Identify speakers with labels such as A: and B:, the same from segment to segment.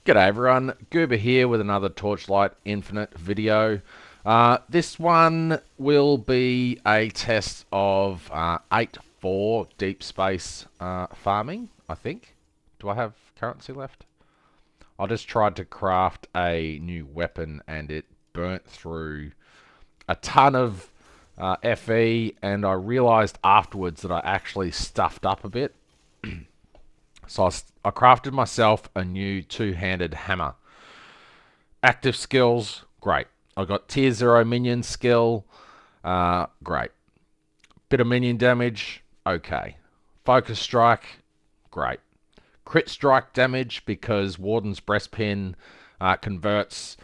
A: G'day everyone, Goober here with another Torchlight Infinite video. This one will be a test of 8.4 deep space farming, I think. Do I have currency left? I just tried to craft a new weapon and it burnt through a ton of FE, and I realized afterwards that I actually stuffed up a bit. So I crafted myself a new two-handed hammer. Active skills, great. I got tier 0 minion skill, great. Bit of minion damage, okay. Focus strike, great. Crit strike damage, because Warden's Breastpin converts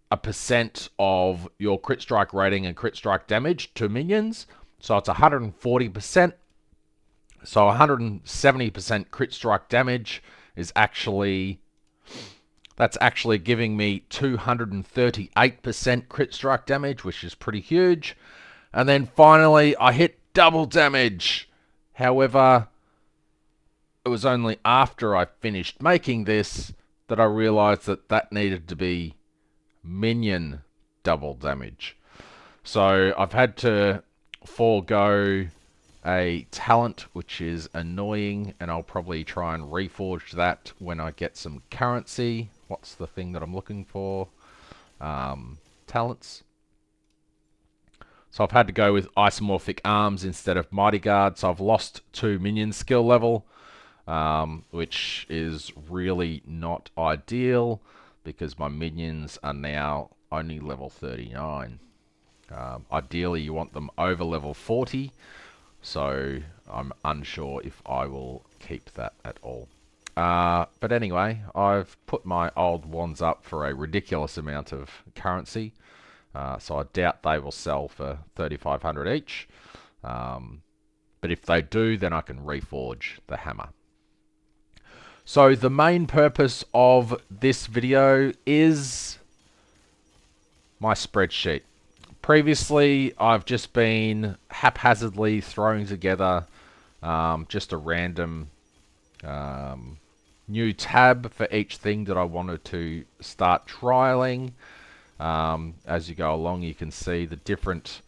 A: a percent of your crit strike rating and crit strike damage to minions. So it's 140%. So 170% crit strike damage is actually, that's actually giving me 238% crit strike damage, which is pretty huge. And then finally, I hit double damage. However, it was only after I finished making this that I realized that that needed to be minion double damage. So I've had to forego a talent, which is annoying, and I'll probably try and reforge that when I get some currency. What's the thing that I'm looking for? Talents. So I've had to go with isomorphic arms instead of mighty guard, so I've lost 2 minion skill level, which is really not ideal because my minions are now only level 39. Ideally you want them over level 40, so I'm unsure if I will keep that at all. But anyway, I've put my old wands up for a ridiculous amount of currency, so I doubt they will sell for 3,500 each. But if they do, then I can reforge the hammer. So the main purpose of this video is my spreadsheet. Previously, I've just been haphazardly throwing together just a random new tab for each thing that I wanted to start trialing. As you go along, you can see the different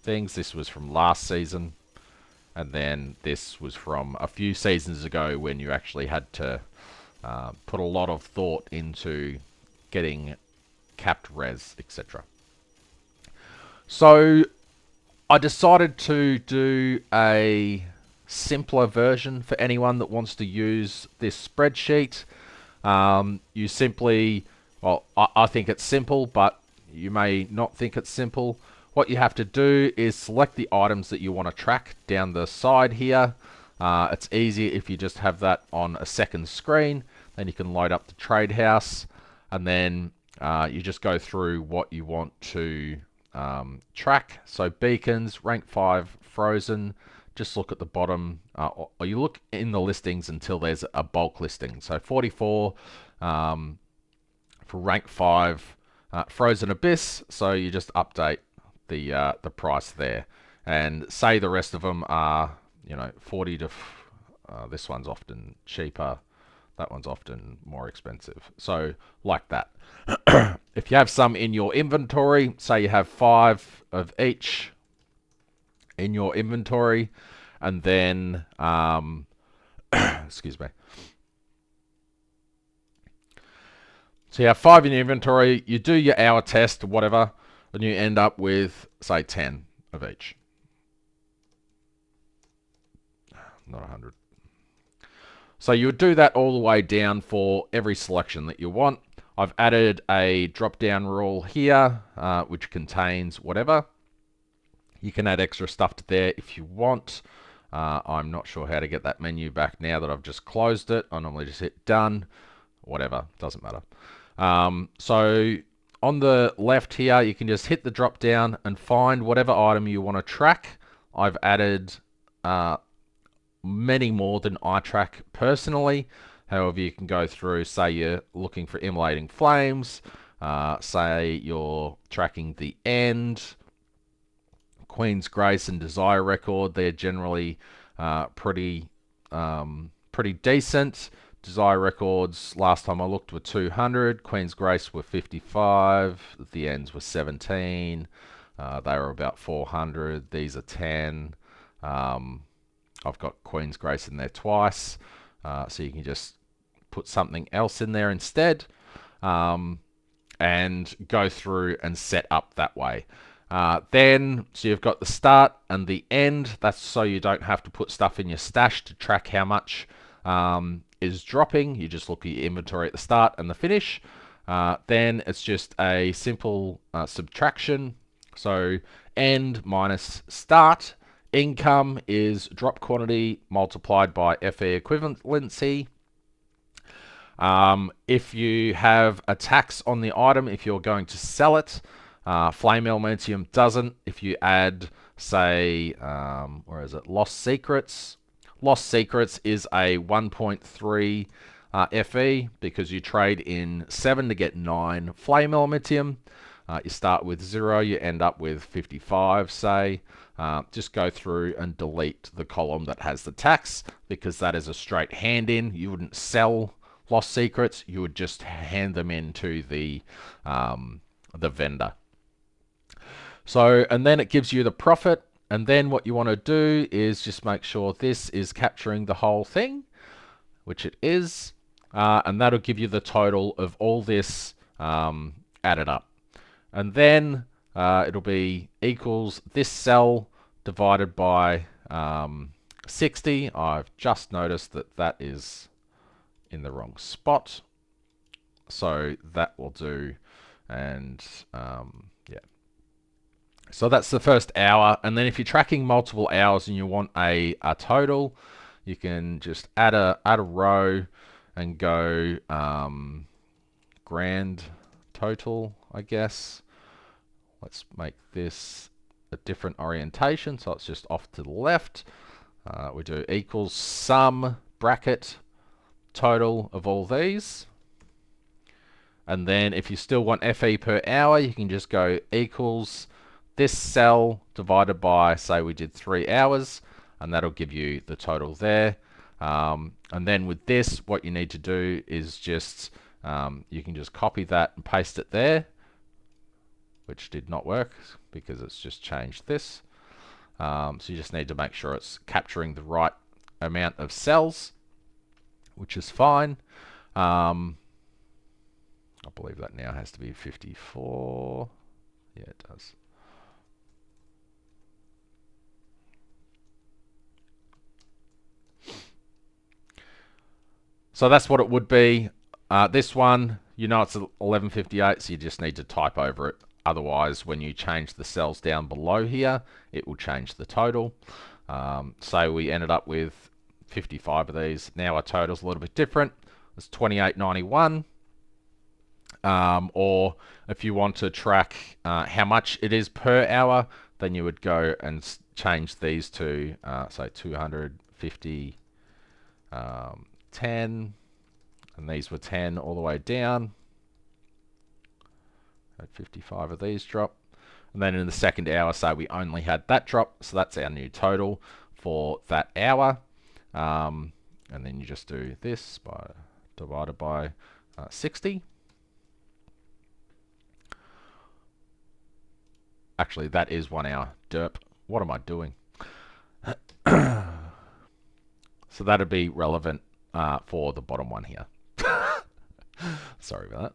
A: things. This was from last season, and then this was from a few seasons ago when you actually had to put a lot of thought into getting capped res, etc. So I decided to do a simpler version for anyone that wants to use this spreadsheet. You simply, well, I think it's simple, but you may not think it's simple. What you have to do is select the items that you want to track down the side here. It's easy if you just have that on a second screen. Then you can load up the trade house, and then you just go through what you want to track. So beacons, rank 5, frozen. Just look at the bottom, or you look in the listings until there's a bulk listing. So 44 for rank 5, frozen abyss. So you just update the price there, and say the rest of them are 40 to. This one's often cheaper. That one's often more expensive. So like that. If you have some in your inventory, say you have 5 of each in your inventory, and then excuse me. So you have 5 in your inventory, you do your hour test or whatever, and you end up with, say, 10 of each. Not 100. So you would do that all the way down for every selection that you want. I've added a drop-down rule here, which contains whatever. You can add extra stuff to there if you want. I'm not sure how to get that menu back now that I've just closed it. I normally just hit done. Whatever, doesn't matter. So on the left here, you can just hit the drop-down and find whatever item you want to track. I've added many more than I track personally. However, you can go through, say you're looking for immolating flames, say you're tracking the end, Queen's Grace and Desire record. They're generally pretty decent. Desire records, last time I looked, were 200. Queen's Grace were 55. The ends were 17. They were about 400. These are 10. I've got Queen's Grace in there twice. So you can just put something else in there instead. And go through and set up that way. Then, so you've got the start and the end. That's so you don't have to put stuff in your stash to track how much is dropping. You just look at your inventory at the start and the finish. Then it's just a simple subtraction. So end minus start. Income is drop quantity multiplied by FE equivalency. If you have a tax on the item, if you're going to sell it, Flame Elementium doesn't. If you add, say, where is it? Lost Secrets. Lost Secrets is a 1.3 FE because you trade in 7 to get 9 Flame Elementium. You start with 0, you end up with 55, say. Just go through and delete the column that has the tax because that is a straight hand in. You wouldn't sell Lost Secrets, you would just hand them in to the vendor. So, and then it gives you the profit, and then what you want to do is just make sure this is capturing the whole thing, which it is, and that'll give you the total of all this added up. And then it'll be equals this cell divided by 60. I've just noticed that that is in the wrong spot, so that will do. And yeah, so that's the first hour. And then if you're tracking multiple hours and you want a total, you can just add a row and go grand total, I guess. Let's make this a different orientation, so it's just off to the left. We do equals sum bracket total of all these. And then if you still want FE per hour, you can just go equals this cell divided by, say we did 3 hours, and that'll give you the total there. And then with this, what you need to do is just, you can just copy that and paste it there, which did not work because it's just changed this. So you just need to make sure it's capturing the right amount of cells, which is fine. I believe that now has to be 54. Yeah, it does. So that's what it would be. This one, you know it's 1158, so you just need to type over it. Otherwise, when you change the cells down below here, it will change the total. So we ended up with 55 of these. Now our total's a little bit different. It's 28.91. Or if you want to track how much it is per hour, then you would go and change these to say 250, 10, and these were 10 all the way down. Had 55 of these drop. And then in the second hour, say we only had that drop, so that's our new total for that hour. And then you just do this by divided by 60. Actually, that is 1 hour. Derp. What am I doing? So that'd be relevant for the bottom one here. Sorry about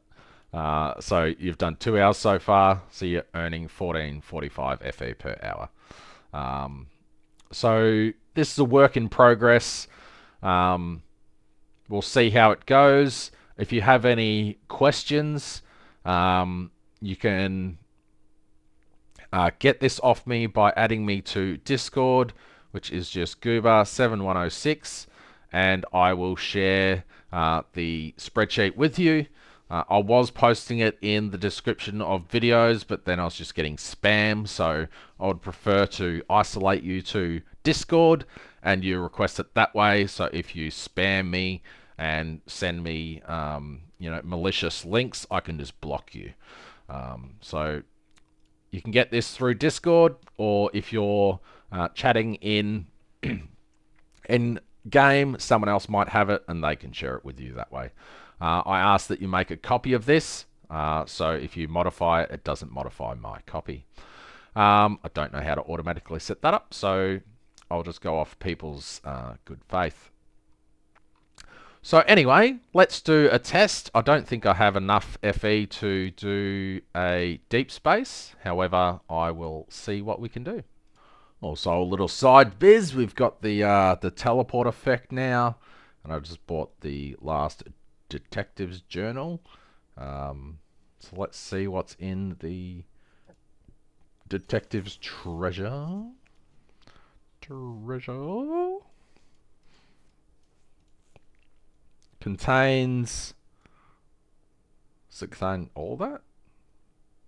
A: that. So you've done 2 hours so far, so you're earning 14.45 FE per hour. So this is a work in progress. We'll see how it goes. If you have any questions, you can get this off me by adding me to Discord, which is just Goober7106, and I will share the spreadsheet with you. I was posting it in the description of videos, but then I was just getting spam, so I would prefer to isolate you to Discord and you request it that way. So if you spam me and send me malicious links, I can just block you. So you can get this through Discord, or if you're chatting in game, someone else might have it and they can share it with you that way. I ask that you make a copy of this, so if you modify it, it doesn't modify my copy. I don't know how to automatically set that up, so I'll just go off people's good faith. So anyway, let's do a test. I don't think I have enough FE to do a deep space. However, I will see what we can do. Also, a little side biz. We've got the teleport effect now, and I just bought the last detective's journal. So let's see what's in the detective's treasure. Contains all that.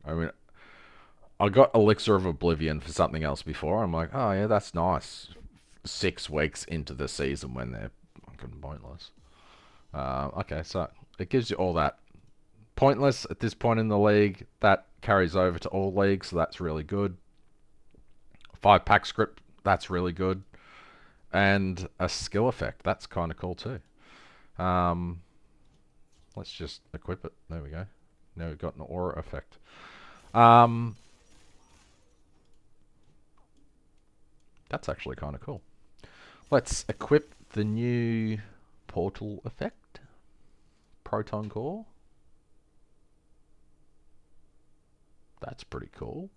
A: I mean, I got Elixir of Oblivion for something else before. I'm like, oh yeah, that's nice. 6 weeks into the season when they're fucking pointless. Okay, so it gives you all that. Pointless at this point in the league. That carries over to all leagues, so that's really good. 5-pack script, that's really good. And a skill effect, that's kind of cool too. Let's just equip it. There we go. Now we've got an aura effect. That's actually kind of cool. Let's equip the new portal effect. Proton core. That's pretty cool.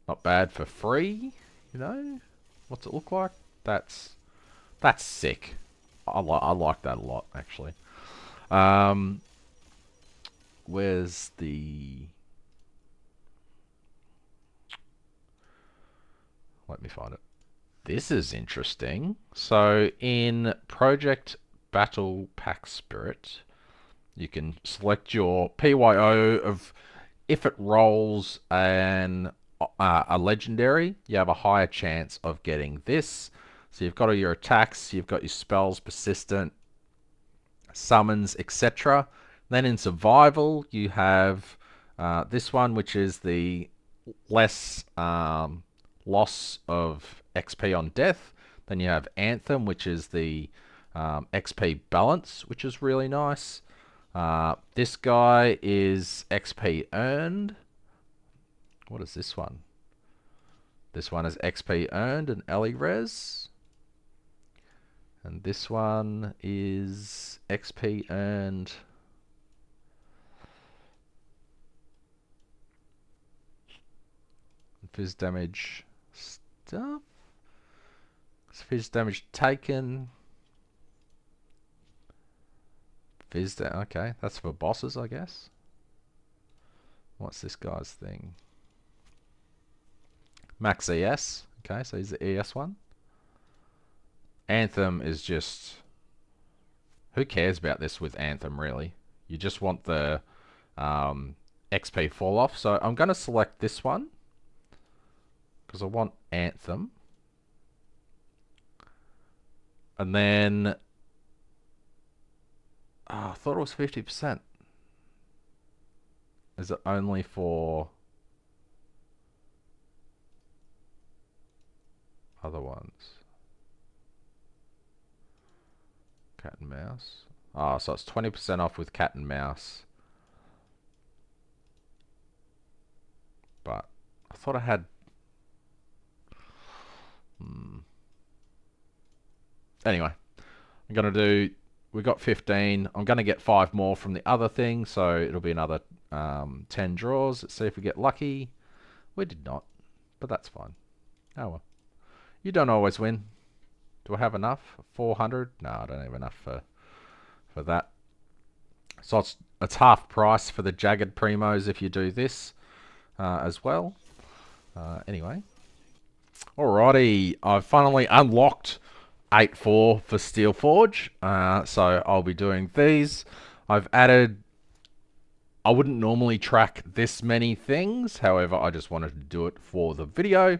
A: Not bad for free, you know? What's it look like? That's sick. I like that a lot, actually. Where's the... Let me find it. This is interesting. So in Project Battle Pack Spirit, you can select your PYO of if it rolls a legendary, you have a higher chance of getting this. So you've got all your attacks, you've got your spells, persistent, summons, etc. Then in survival, you have this one, which is the less loss of XP on death. Then you have Anthem, which is the XP balance, which is really nice. This guy is XP earned. What is this one? This one is XP earned and Ellie Res. And this one is XP earned. Fizz damage stuff. Fizz damage taken. Okay, that's for bosses, I guess. What's this guy's thing? Max ES. Okay, so he's the ES one. Anthem is just... Who cares about this with Anthem, really? You just want the XP fall off. So I'm going to select this one, because I want Anthem. And then... I thought it was 50%. Is it only for... other ones? Cat and mouse. Oh, so it's 20% off with cat and mouse. But I thought I had... Anyway, I'm going to do... We got 15. I'm going to get 5 more from the other thing, so it'll be another 10 draws. Let's see if we get lucky. We did not, but that's fine. Oh well. You don't always win. Do I have enough? 400? No, I don't have enough for that. So it's half price for the Jagged Primos if you do this as well. Anyway. Alrighty, I've finally unlocked 8.4 for Steelforge. So I'll be doing these. I've added... I wouldn't normally track this many things, however, I just wanted to do it for the video.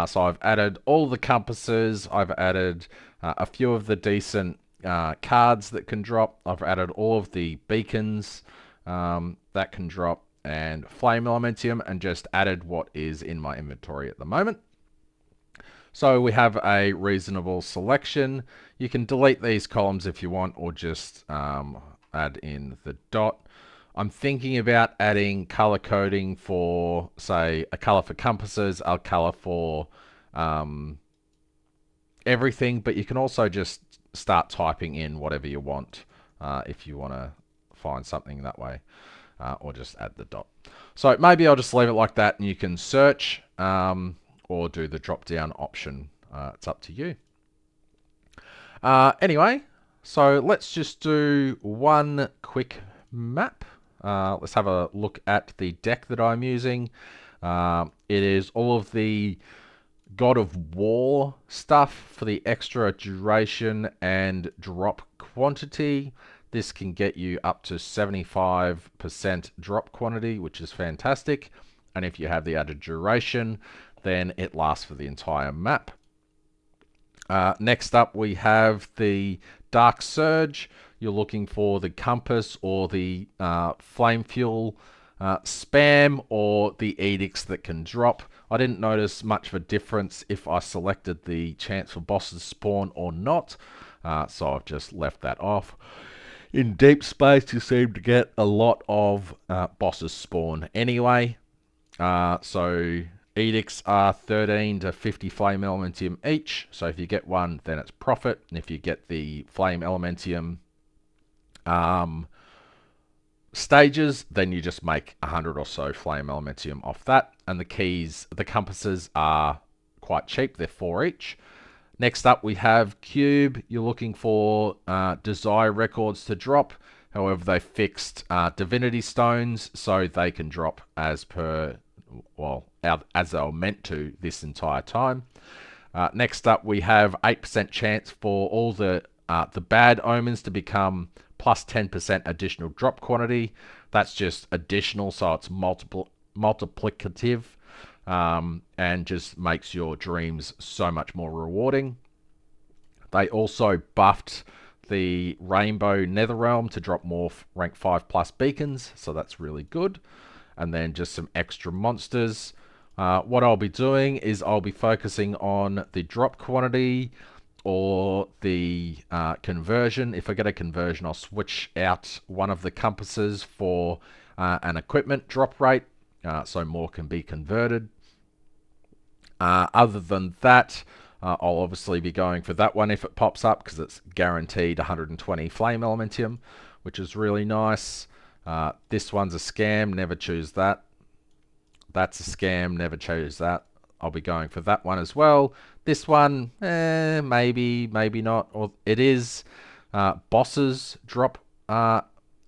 A: So I've added all the compasses, I've added a few of the decent cards that can drop, I've added all of the beacons that can drop, and Flame Elementium, and just added what is in my inventory at the moment. So we have a reasonable selection. You can delete these columns if you want, or just add in the dot. I'm thinking about adding color coding for, say, a color for compasses, a color for everything, but you can also just start typing in whatever you want if you want to find something that way, or just add the dot. So maybe I'll just leave it like that, and you can search or do the drop down option. It's up to you. Anyway, so let's just do one quick map. Let's have a look at the deck that I'm using. It is all of the God of War stuff for the extra duration and drop quantity. This can get you up to 75% drop quantity, which is fantastic. And if you have the added duration, then it lasts for the entire map. Next up, we have the Dark Surge. You're looking for the compass or the flame fuel spam, or the edicts that can drop. I didn't notice much of a difference if I selected the chance for bosses spawn or not, so I've just left that off. In Deep Space, you seem to get a lot of bosses spawn anyway, so edicts are 13 to 50 flame elementium each, so if you get one, then it's profit, and if you get the flame elementium stages, then you just make 100 or so flame elementium off that. And the keys, the compasses are quite cheap, they're 4 each. Next up, we have Cube. You're looking for desire records to drop. However, they fixed divinity stones, so they can drop as per, well, as they were meant to this entire time. Next up, we have 8% chance for all the bad omens to become plus 10% additional drop quantity. That's just additional, so it's multiplicative, and just makes your dreams so much more rewarding. They also buffed the Rainbow Netherrealm to drop more rank 5 plus beacons, so that's really good. And then just some extra monsters. What I'll be doing is I'll be focusing on the drop quantity, or the conversion. If I get a conversion, I'll switch out one of the compasses for an equipment drop rate, so more can be converted. Other than that, I'll obviously be going for that one if it pops up, because it's guaranteed 120 flame elementium, which is really nice. This one's a scam, never choose that. That's a scam, never choose that. I'll be going for that one as well. This one, maybe, maybe not. Or it is bosses drop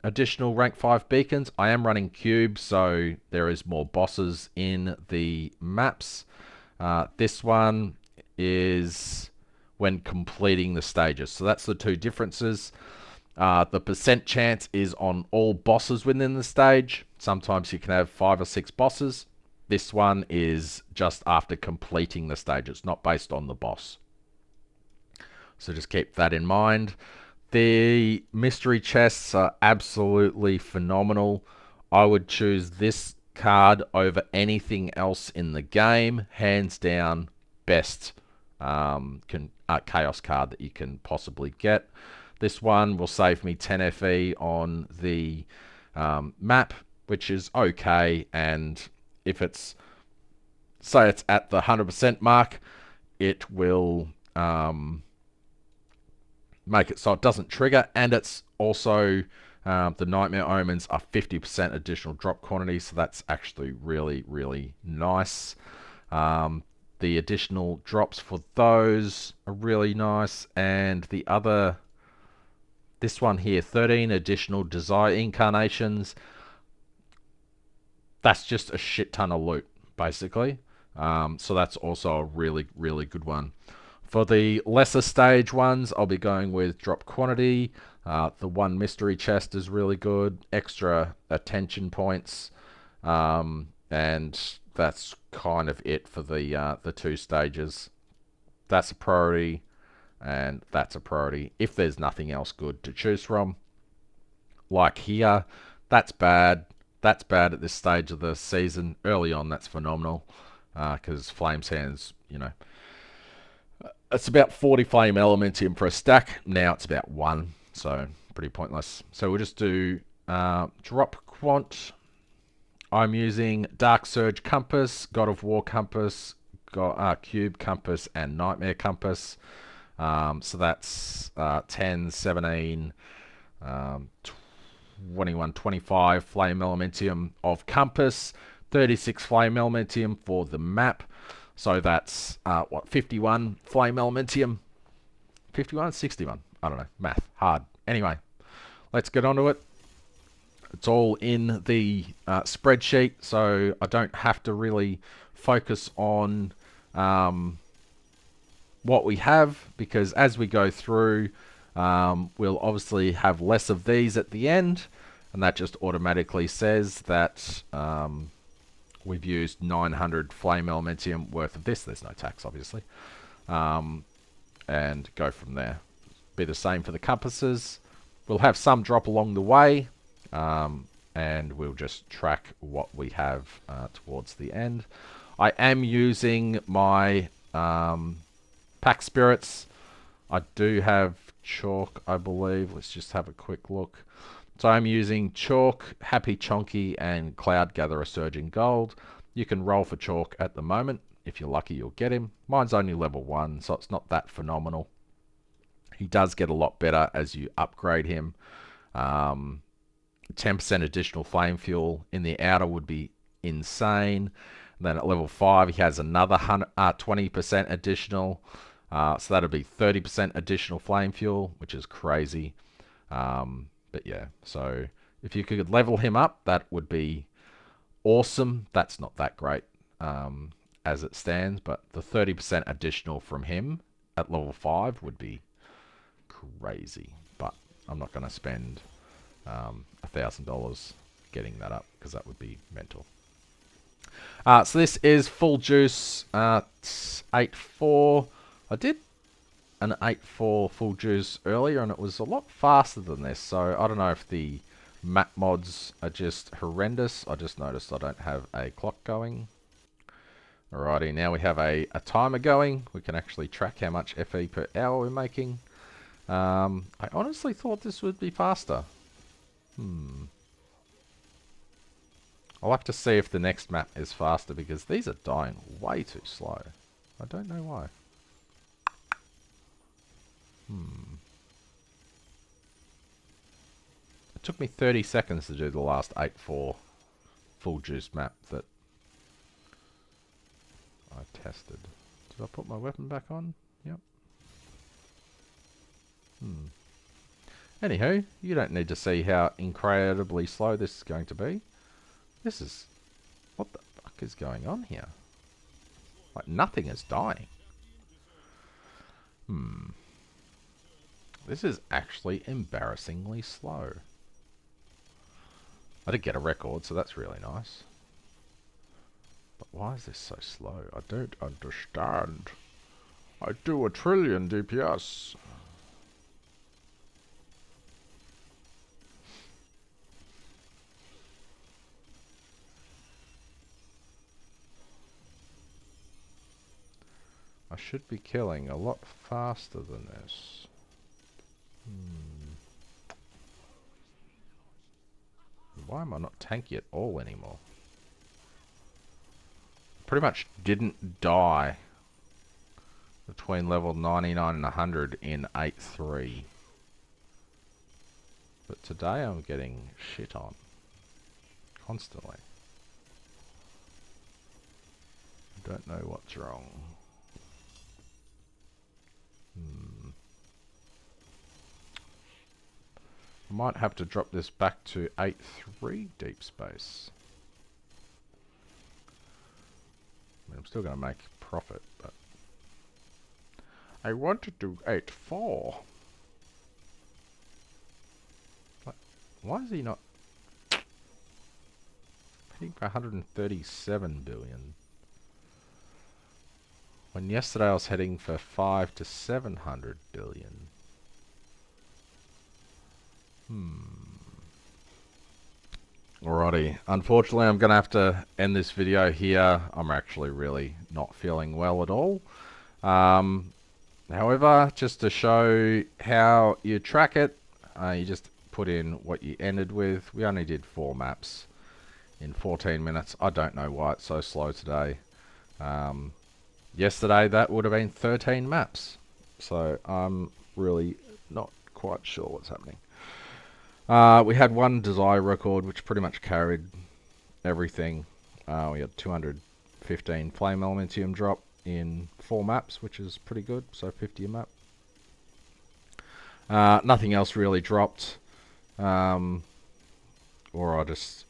A: additional rank 5 beacons. I am running cubes, so there is more bosses in the maps. This one is when completing the stages. So that's the two differences. The percent chance is on all bosses within the stage. Sometimes you can have 5 or 6 bosses. This one is just after completing the stage. It's not based on the boss. So just keep that in mind. The mystery chests are absolutely phenomenal. I would choose this card over anything else in the game. Hands down, best chaos card that you can possibly get. This one will save me 10 FE on the map, which is okay, and if it's, say it's at the 100% mark, it will make it so it doesn't trigger, and it's also, the Nightmare Omens are 50% additional drop quantity, so that's actually really, really nice. The additional drops for those are really nice, and the other, this one here, 13 additional Desire Incarnations, that's just a shit ton of loot, basically. So that's also a really, really good one. For the lesser stage ones, I'll be going with drop quantity. The one mystery chest is really good. Extra attention points. And that's kind of it for the 2 stages. That's a priority, and that's a priority. If there's nothing else good to choose from, like here, that's bad. That's bad at this stage of the season. Early on, that's phenomenal, because Flame Sands, you know, it's about 40 flame elementium for a stack. Now it's about 1, so pretty pointless. So we'll just do drop quant. I'm using Dark Surge Compass, God of War Compass, Cube Compass, and Nightmare Compass. So that's 10, 17, 21, 25 flame elementium of Compass, 36 flame elementium for the map. So that's, 51 flame elementium? 51? 61? I don't know. Math. Hard. Anyway, let's get on to it. It's all in the spreadsheet, so I don't have to really focus on what we have, because as we go through, we'll obviously have less of these at the end, and that just automatically says that we've used 900 flame elementium worth of this. There's no tax, obviously. And go from there. Be the same for the compasses. We'll have some drop along the way, and we'll just track what we have towards the end. I am using my pack spirits. I do have chalk, I believe. Let's just have a quick look. So I'm using Chalk, Happy Chonky, and Cloud Gatherer Surging Gold. You can roll for Chalk at the moment. If you're lucky, you'll get him. Mine's only level 1, so it's not that phenomenal. He does get a lot better as you upgrade him. 10% additional flame fuel in the outer would be insane. And then at level 5, he has another 20% additional. So that'll be 30% additional flame fuel, which is crazy. But yeah, so if you could level him up, that would be awesome. That's not that great as it stands, but the 30% additional from him at level 5 would be crazy. But I'm not going to spend $1,000 getting that up, because that would be mental. So this is full juice 8.4. I did an 8.4 full juice earlier, and it was a lot faster than this, so I don't know if the map mods are just horrendous. I just noticed I don't have a clock going. Alrighty, now we have a timer going. We can actually track how much FE per hour we're making. I honestly thought this would be faster. I'll have to see if the next map is faster, because these are dying way too slow. I don't know why. It took me 30 seconds to do the last 8.4 full juice map that I tested. Did I put my weapon back on? Yep. Anywho, you don't need to see how incredibly slow this is going to be. This is... what the fuck is going on here? Like, nothing is dying. This is actually embarrassingly slow. I did get a record, so that's really nice. But why is this so slow? I don't understand. I do 1 trillion DPS. I should be killing a lot faster than this. Why am I not tanky at all anymore? Pretty much didn't die between level 99 and 100 in 8.3. But today I'm getting shit on. Constantly. I don't know what's wrong. I might have to drop this back to 8.3 deep space. I mean, I'm still going to make profit, but I want to do 8.4. Why is he not hitting for 137 billion? When yesterday I was heading for 500 to 700 billion. Alrighty, unfortunately I'm going to have to end this video here. I'm actually really not feeling well at all. However, just to show how you track it, you just put in what you ended with. We only did 4 maps in 14 minutes. I don't know why it's so slow today. Yesterday that would have been 13 maps. So I'm really not quite sure what's happening. We had one desire record which pretty much carried everything. We had 215 flame elementium drop in 4 maps, which is pretty good, so 50 a map. Nothing else really dropped, or I just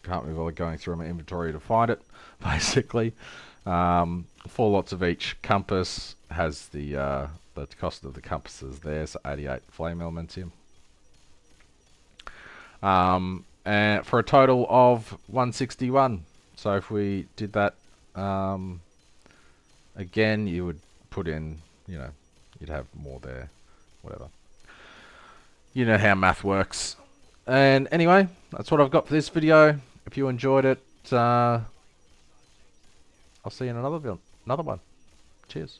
A: can't be bothered going through my inventory to find it, basically. 4 lots of each compass has the cost of the compasses there, so 88 flame elementium. And for a total of 161. So if we did that again, you would put in, you'd have more there, whatever. You know how math works. And anyway, that's what I've got for this video. If you enjoyed it, I'll see you in another one. Cheers.